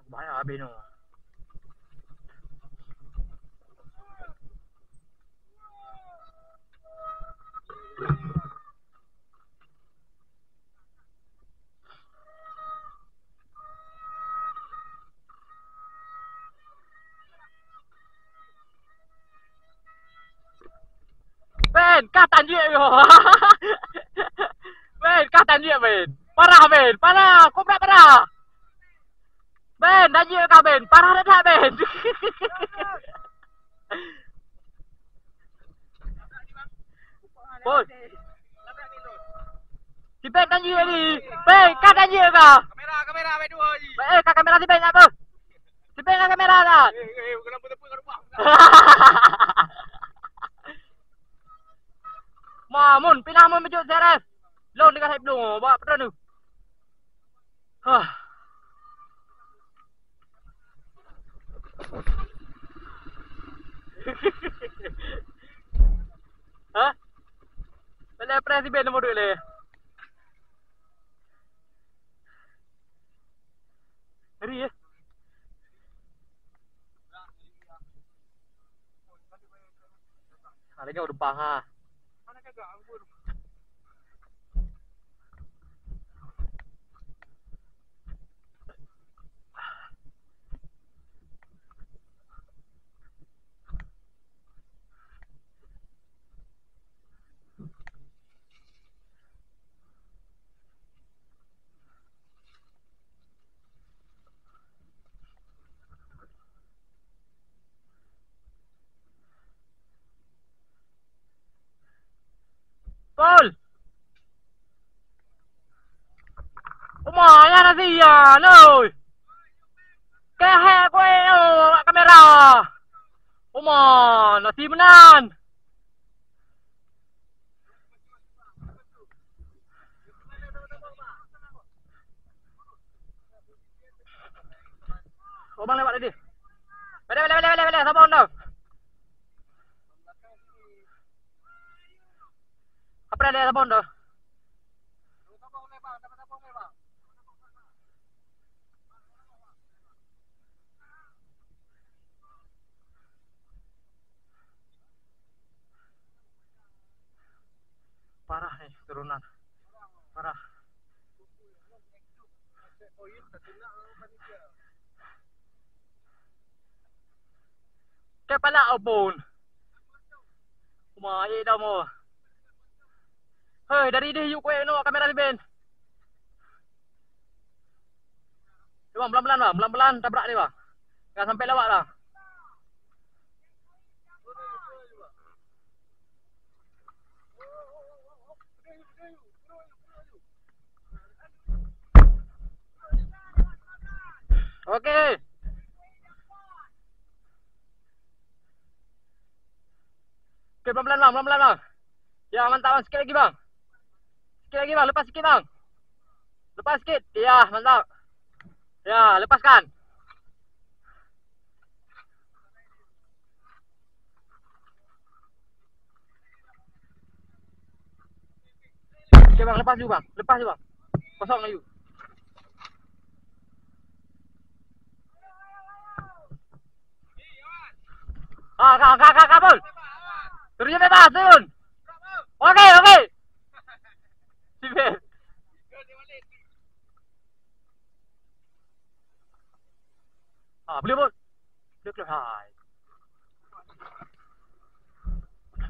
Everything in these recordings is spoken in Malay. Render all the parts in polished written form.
Bahaya habis tu. Ben, kah tanjik kau. Ben, kah tanjik Ben. Parah Ben, parah. Kau berat parah. Ben, tanjik kau Ben. Parah dah Ben. Pol. Si Ben tanjik ni. Ben, kah tanjik kau. Kamera baik dua je. Kah kamera si Ben apa? Si Ben kah kamera dah. Kenapa tepuk kau buang? Mamun, pindah mun mejuk CRF. Long dekat side belum, bawa pedang tu. Hah. Hah? Boleh press di band nombor 2 le. Ngeri ya. Ada kau depan ha. Mana kagak anggur. Pol. Umanya nasi ya, noi. Kehek kowe kamera. Umah, nasi menan. Abang lewat tadi. Balik, sabar dah. Apa dia sabar dah? Parah nih turunan. Parah. Kepala abon. Umah ye dah mo. Hei, dari dia yuk kowe no kamera di ben. Bang, pelan-pelan bang, pelan-pelan tabrak dia bang. Jangan sampai lawak lah. Okey. Okey, pelan-pelan bang, pelan-pelan bang. Ya, mantap bang, sikit lagi bang. Sikit lagi bang, lepas sikit bang. Lepas sikit. Ya, mantap. Ya, lepaskan. Okey bang, lepas dulu bang. Lepas dulu bang. Kosong lagi. Kak, Pol. Turunnya bebas, turun. Okey. Sibir. Boleh Pol. Boleh keluar. Hai.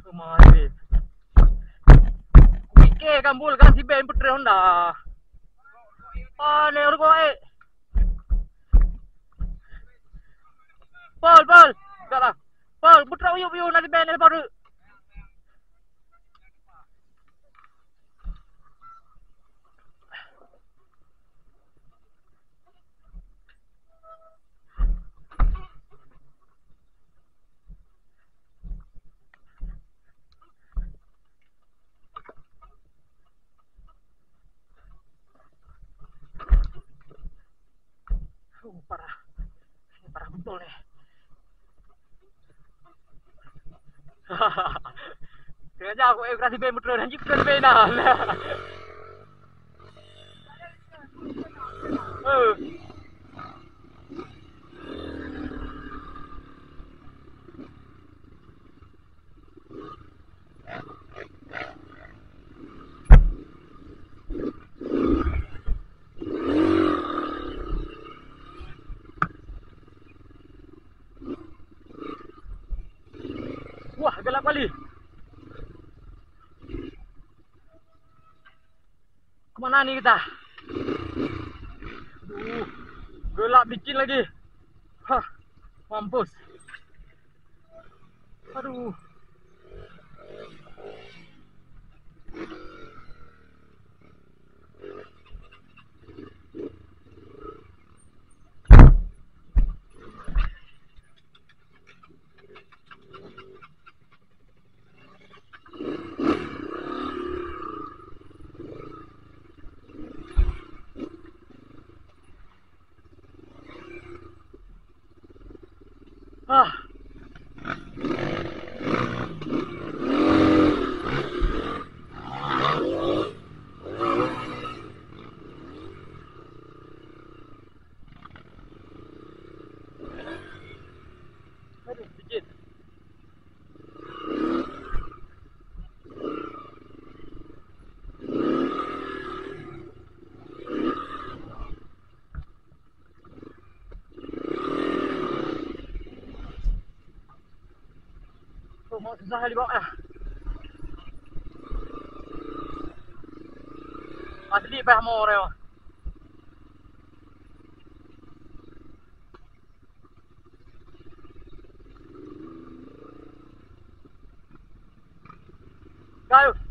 Kemari. Fikir kan Pol kan si Ben putra Honda. Ni orang kau Pol. Tak lah. Pol, putra uyup nanti Ben ni baru. Parah. Ini parah betul ni. Sengaja aku kasih Ben putra dan jika Ben dah. Wah, gelap kali. Kemana nih kita? Gelap bikin lagi. Hah, mampus. Aduh. Ah. Aduh, sedikit. Oh, mau susah kali bawa ya. Asli peh mau reo. Kayu.